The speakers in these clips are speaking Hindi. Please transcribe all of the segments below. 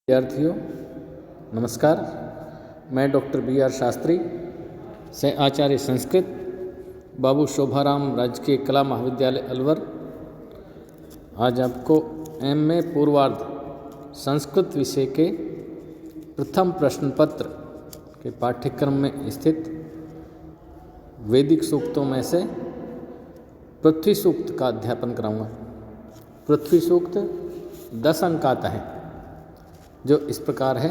विद्यार्थियों नमस्कार। मैं डॉक्टर बी.आर. शास्त्री से आचार्य संस्कृत बाबू शोभाराम राजकीय कला महाविद्यालय अलवर आज आपको एम.ए. पूर्वार्ध संस्कृत विषय के प्रथम प्रश्न पत्र के पाठ्यक्रम में स्थित वैदिक सूक्तों में से पृथ्वी सूक्त का अध्यापन कराऊंगा। पृथ्वी सूक्त 10 अंक आता है जो इस प्रकार है।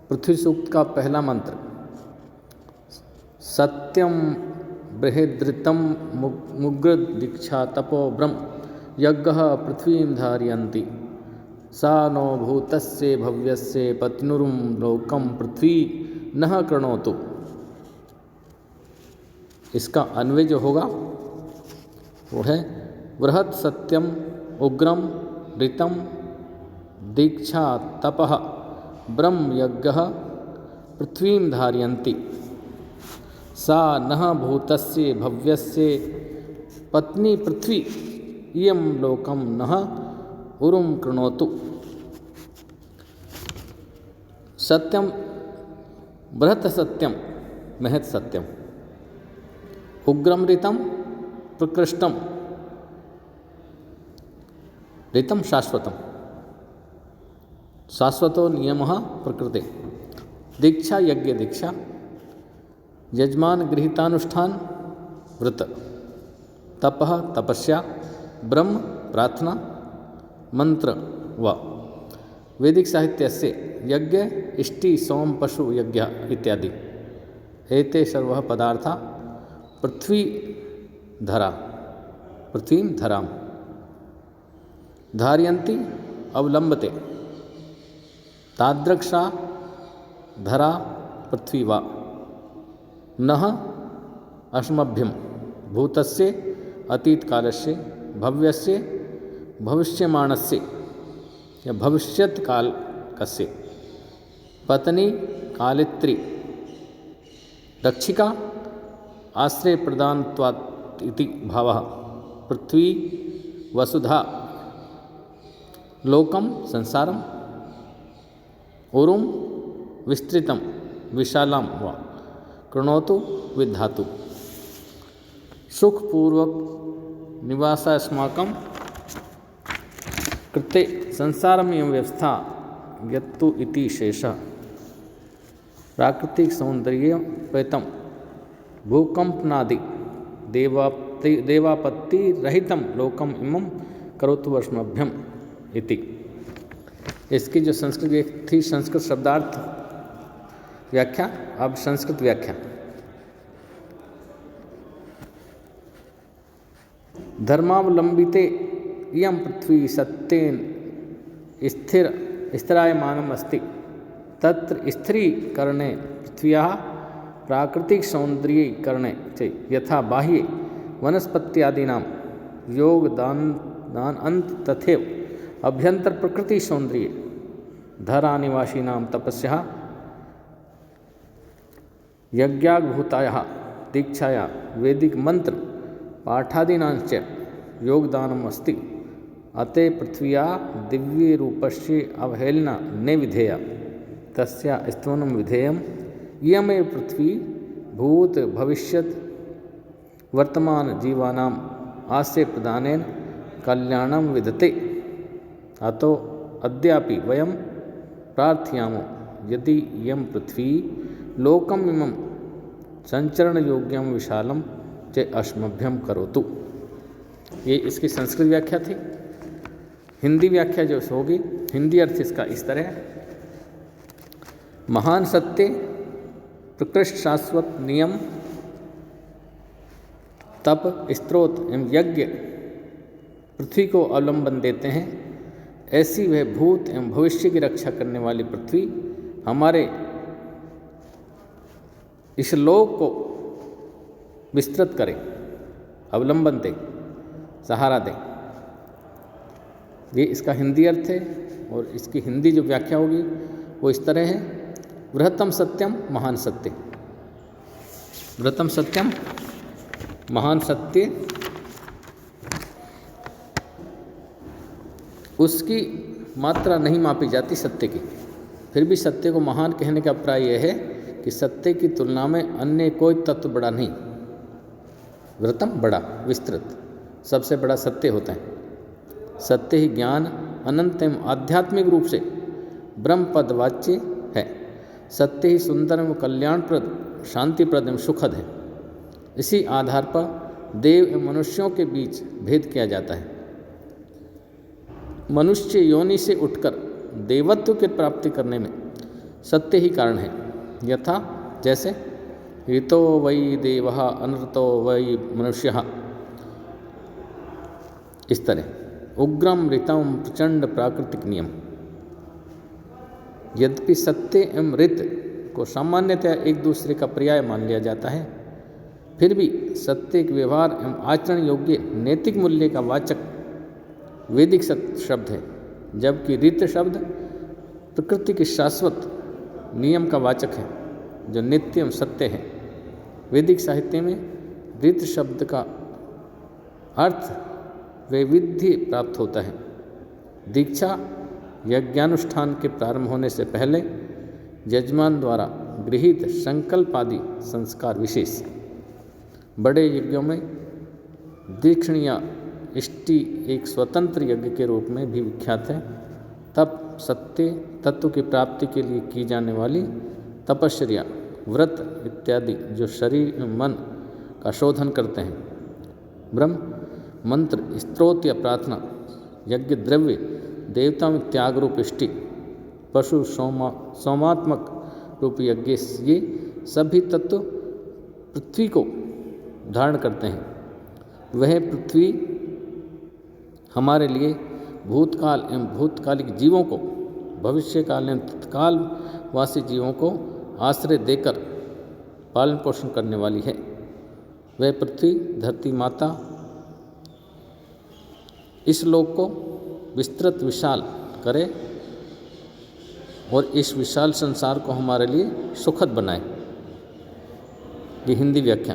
पृथ्वी सूक्त का पहला मंत्र सत्यम बृहद्रितम मुग्र दीक्षा तपो ब्रह्म यज्ञः पृथ्वीं धारयन्ति सा नो भूतस्य भव्यस्य पत्नुरुं लोकम पृथ्वी नः कृणोतु। इसका अन्वय जो होगा वो है बृहत् सत्यम उग्रम ऋतम दीक्षा तपः ब्रह्म यज्ञः पृथ्वीं धारयन्ति सा नः भूतस्य भव्यस्य पत्नी पृथ्वी इयं लोकं नः उरुं कृणोतु। सत्यम बृहत् सत्यम महत् सत्यम उग्रम ऋतम प्रकृष्टम ऋतम शाश्वतम शाश्वतो नियमः प्रकृते दीक्षा यज्ञ दीक्षा यजमान गृहीतानुष्ठान व्रत तपः तपस्या ब्रह्म प्रार्थना मंत्र व वैदिक साहित्य से यज्ञ इष्टि सोम पशु यज्ञ इत्यादि एते सर्वः पदार्था पृथ्वी धरा पृथ्वीं धराम धारयन्ति अवलंबते तादृक्षा धरा पृथ्वी वा नः अस्मभ्यं भूतस्य अतीत कालस्य भव्यस्य भविष्यमाणस्य या भविष्यत् काल कस्य पत्नी कालित्री रक्षिका आश्रय प्रदानत्वात् इति भावः पृथ्वी वसुधा लोकम संसारम उरुम विस्तृतम विशालम व कृणोतु विधातु सुखपूर्वक निवासास्माकं कृते संसारमेव व्यवस्था यत्तु इति शेषः प्राकृतिक सौंदर्य पेतम भूकंपनादि देवापत्ति रहितम लोकम इमं करोतु वर्ष्मभ्यम इति। इसकी जो संस्कृत थी संस्कृत शब्दार्थ व्याख्या, अब संस्कृत व्याख्या। धर्मावलंबिते इयं पृथ्वी सत्येन स्थिरायमानम् अस्ति तत्र स्थिरीकरणे पृथ्व्याः प्राकृतिक सौंदर्यीकरणे च यथा बाह्ये वनस्पत्यादीनां योगदानान्त तथैव अभ्यंतर प्रकृति सौंदर्य धरानिवासीनां तपस्या यज्ञाभूतायाः दीक्षाया वैदिक मंत्र पाठादीनांच योगदानम् अस्ति अते पृथ्व्या दिव्य रूपस्य अवहेलना न विधेया तस्या स्तवनं विधेयम् इयमेव पृथ्वी भूत भविष्यत् वर्तमान जीवानाम् आश्रय प्रदानेन कल्याणं विदते अतो अद्यापि वयं प्रार्थयामो यदि इयं पृथ्वी लोकम् इमं संचरणयोग्यं विशालं च अस्मभ्यं करोतु। ये इसकी संस्कृत व्याख्या थी। हिंदी व्याख्या जो होगी, हिंदी अर्थ इसका इस तरह है। महान सत्य प्रकृष्ट शाश्वत नियम तप स्त्रोत एवं यज्ञ पृथ्वी को अवलंबन देते हैं। ऐसी वह भूत एवं भविष्य की रक्षा करने वाली पृथ्वी हमारे इस लोक को विस्तृत करे, अवलंबन दे, सहारा दे। ये इसका हिंदी अर्थ है और इसकी हिंदी जो व्याख्या होगी वो इस तरह है। बृहत्तम सत्यम महान सत्य, बृहत्तम सत्यम महान सत्य उसकी मात्रा नहीं मापी जाती सत्य की। फिर भी सत्य को महान कहने का अभिप्राय यह है कि सत्य की तुलना में अन्य कोई तत्व बड़ा नहीं। व्रतम बड़ा, विस्तृत, सबसे बड़ा सत्य होता है। सत्य ही ज्ञान, अनंत एवं आध्यात्मिक रूप से ब्रह्म पद वाच्य है। सत्य ही सुंदर एवं कल्याणप्रद, शांतिप्रद एवं सुखद है। इसी आधार पर देव एवं मनुष्यों के बीच भेद किया जाता है। मनुष्य योनि से उठकर देवत्व की प्राप्ति करने में सत्य ही कारण है। यथा जैसे ऋतो वै देवः अनृतो वै मनुष्यः, इस तरह उग्रम ऋतम प्रचंड प्राकृतिक नियम। यद्यपि सत्य एवं ऋत को सामान्यतः एक दूसरे का पर्याय मान लिया जाता है, फिर भी सत्य एक व्यवहार एवं आचरण योग्य नैतिक मूल्य का वाचक वैदिक शब्द है, जबकि ऋत शब्द प्रकृति के शाश्वत नियम का वाचक है जो नित्य एवं सत्य है। वैदिक साहित्य में ऋत शब्द का अर्थ वैविध्य प्राप्त होता है। दीक्षा यज्ञानुष्ठान के प्रारंभ होने से पहले यजमान द्वारा गृहीत संकल्प आदि संस्कार विशेष। बड़े यज्ञों में दीक्षिणीय इष्टि एक स्वतंत्र यज्ञ के रूप में भी विख्यात है। तप सत्य तत्व की प्राप्ति के लिए की जाने वाली तपश्चर्या, व्रत इत्यादि जो शरीर एवं मन का शोधन करते हैं। ब्रह्म मंत्र, स्तोत्र या प्रार्थना, यज्ञ द्रव्य, देवता में त्याग रूप इष्टि, पशु सोमात्मक रूप यज्ञ, ये सभी तत्व पृथ्वी को धारण करते हैं। वह पृथ्वी हमारे लिए भूतकाल एवं भूतकालिक जीवों को, भविष्यकाल एवं तत्कालवासी जीवों को आश्रय देकर पालन पोषण करने वाली है। वह पृथ्वी, धरती माता इस लोक को विस्तृत विशाल करे और इस विशाल संसार को हमारे लिए सुखद बनाए। ये हिंदी व्याख्या।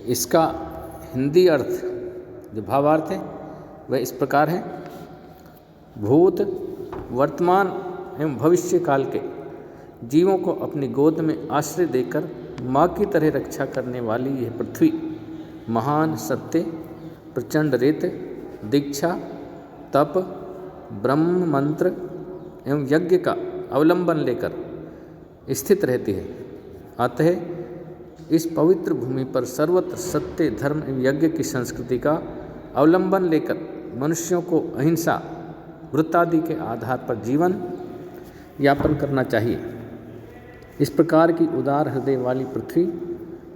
इसका हिंदी अर्थ, जो भावार्थ है, वह इस प्रकार है। भूत, वर्तमान एवं भविष्य काल के जीवों को अपनी गोद में आश्रय देकर माँ की तरह रक्षा करने वाली यह पृथ्वी महान सत्य, प्रचंड ऋत, दीक्षा, तप, ब्रह्म मंत्र एवं यज्ञ का अवलंबन लेकर स्थित रहती है। अतः इस पवित्र भूमि पर सर्वत्र सत्य, धर्म एवं यज्ञ की संस्कृति का अवलंबन लेकर मनुष्यों को अहिंसा, वृत्तादि के आधार पर जीवन यापन करना चाहिए। इस प्रकार की उदार हृदय वाली पृथ्वी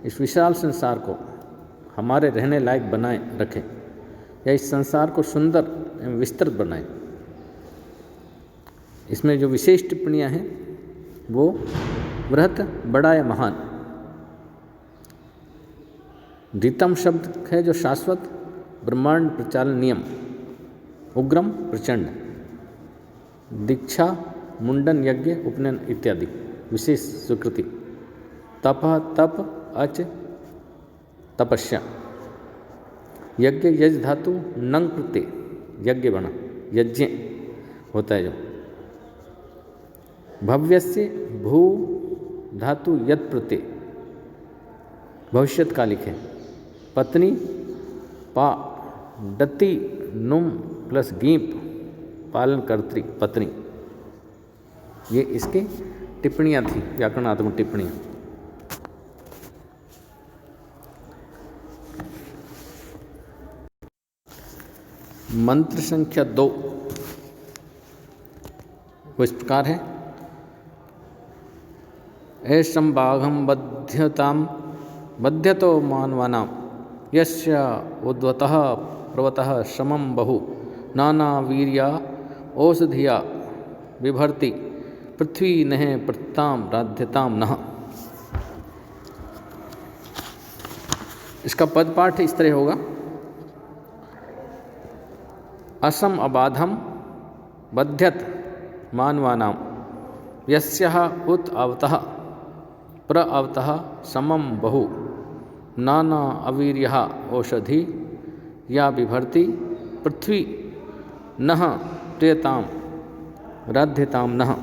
इस विशाल संसार को हमारे रहने लायक बनाए रखे, या इस संसार को सुंदर एवं विस्तृत बनाए। इसमें जो विशेष टिप्पणियाँ हैं वो बृहत, बड़ा या महान। ऋतम शब्द है जो शाश्वत ब्रह्मांड प्रचालन नियम। उग्रम प्रचंड। दीक्षा, मुंडन, यज्ञ, उपनयन इत्यादि विशेष स्वीकृति। तप, तप, अच, तपस्या। यज्ञ, यज धातु नंग प्रत्यय, यज्ञ बना, यज्ञ होता है जो। भव्यस्य भू धातु यत् प्रत्यय, भविष्यत्कालिक है। पत्नी, पा, डति, नुम प्लस गीप, पालन कर्त्री, पत्नी। ये इसकी टिप्पणियाँ थी, व्याकरणात्मक टिप्पणियाँ। मंत्र संख्या 2 वो इस प्रकार है। ऐशं बाघं बध्यतो मानवानां यस्य उद्वतः प्रवतः समं बहु नाना वीर्या औषधिया बिभर्ति पृथ्वी नः प्रताम राध्यताम नः। इसका पद पाठ इस तरह होगा। असम अबाधम बध्यत मानवानां यस्यः उत अवतः प्र अवतः समं बहु नाना अवीर्यः औषधि या बिभर्ति पृथ्वी नः प्रियताम राध्यताम नः।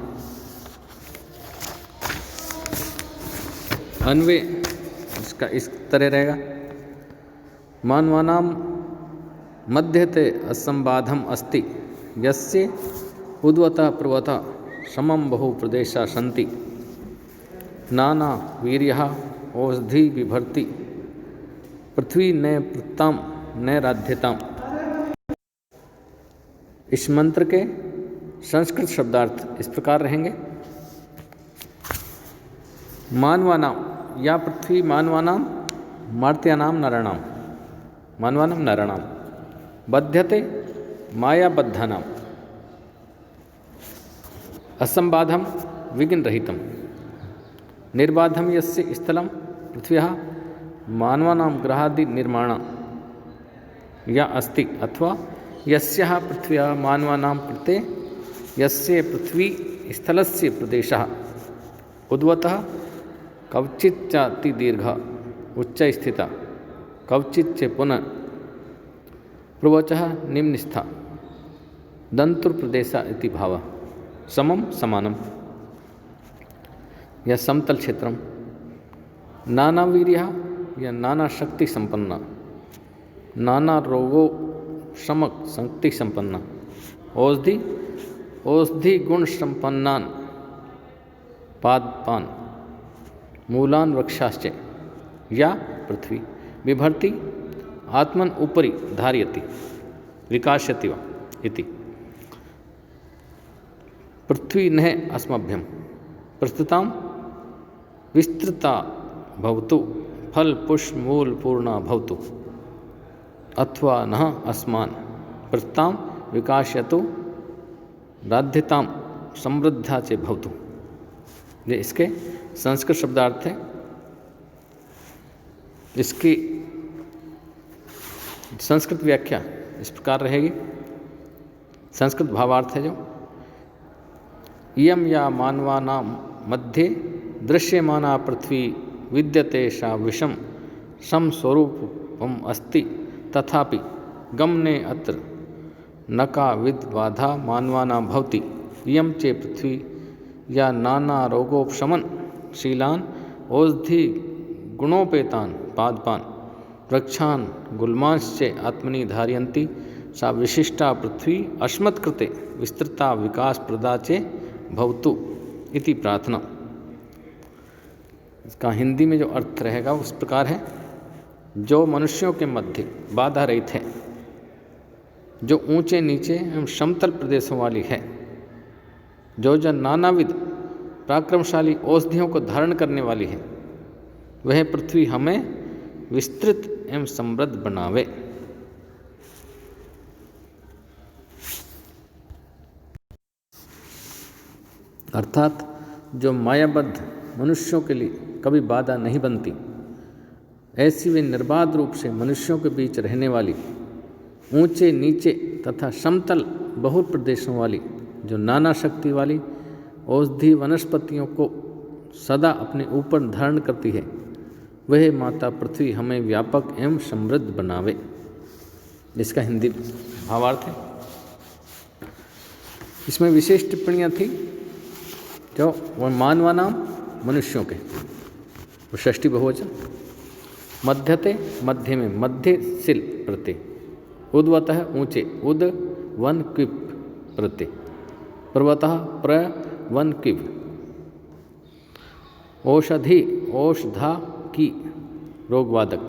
अन्वय इसका इस तरह रहेगा, मानवानां मध्यते असंबाधम अस्ति यस्य उद्वतः प्रवतः समं बहु प्रदेशा सन्ति नाना वीर्यः औषधि बिभर्ति पृथ्वी न पृताम न राध्यताम। इस मंत्र के संस्कृत शब्दार्थ इस प्रकार रहेंगे, मानवानाम या पृथ्वी मानवानां मार्त्यानां नराणां, मानवानां नराणां, बध्यते मायाबद्धानां, असंबाधम विघ्न रहितम, निर्बाधम यस्य स्थलं पृथ्व्याः मानवानां ग्रहादि निर्माण या अस्ति अथवा यस्याः पृथ्व्याः मानवानां कृते यस्य पृथ्वी स्थलस्य प्रदेशः उद्वतः कवचिच्चाति दीर्घ उच्च स्थिता कवचिच्च पुनः प्रवचः निम्नस्था दंतुर इति भावः समम समानम। या समतल क्षेत्रम, नाना वीर्यः या नाना शक्ति संपन्न, नाना रोगो शमक शक्ति संपन्न, औषधि गुण संपन्नान पादपान मूलान वृक्षाश्च या पृथ्वी बिभर्ति आत्मन उपरि धारयति विकासयति वा इति। पृथ्वी न अस्मभ्यं प्रस्तुतां विस्तृता भवतु फल पुष्प मूल पूर्णा भवतु अथवा न अस्मान् प्रस्तुतां विकासयतु राध्यतां समृद्धा च भवतु। ये इसके संस्कृत शब्दार्थ है। इसकी संस्कृत व्याख्या इस प्रकार रहेगी, संस्कृत भावार्थ है जो, इयं या मानवानां मध्ये दृश्यमाना पृथ्वी विद्यते सा विषम समस्वरूपम अस्ति तथापि गमने अत्र नकाविद बाधा मानवानां भवति। इयं चे पृथ्वी या नाना रोगोपशमन शीलान औषधि गुणोपेतान पादपान वृक्षान गुल्मांश्च आत्मनि धारयन्ति सा विशिष्टा पृथ्वी अस्मत्कृते विस्तृता विकास प्रदा चे भवतु इति प्रार्थना। इसका हिंदी में जो अर्थ रहेगा उस प्रकार है, जो मनुष्यों के मध्य बाधा रहित है, जो ऊंचे नीचे एवं समतल प्रदेशों वाली है, जो नानाविध पराक्रमशाली औषधियों को धारण करने वाली है, वह पृथ्वी हमें विस्तृत एवं समृद्ध बनावे। अर्थात जो मायाबद्ध मनुष्यों के लिए कभी बाधा नहीं बनती, ऐसी वे निर्बाध रूप से मनुष्यों के बीच रहने वाली, ऊंचे नीचे तथा समतल बहु प्रदेशों वाली, जो नाना शक्ति वाली औषधि वनस्पतियों को सदा अपने ऊपर धारण करती है, वह माता पृथ्वी हमें व्यापक एवं समृद्ध बनावे। इसका हिंदी भावार्थ है। इसमें विशेष टिप्पणियाँ थी जो वह मानवानाम मनुष्यों के, वो षष्ठी बहुवचन, मध्यते मध्य में मध्य सिल प्रत्यय, उद्वतः ऊंचे उद वन क्विप प्रत्यय, पर्वतः प्र वन क्विप, औषधि औषधा की रोगवादक,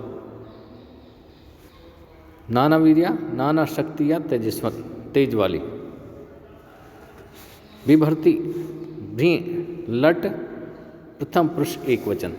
नाना वीर्या नाना शक्ति या तेज वाली, बिभर्ति भ्री लट प्रथम पुरुष एक वचन।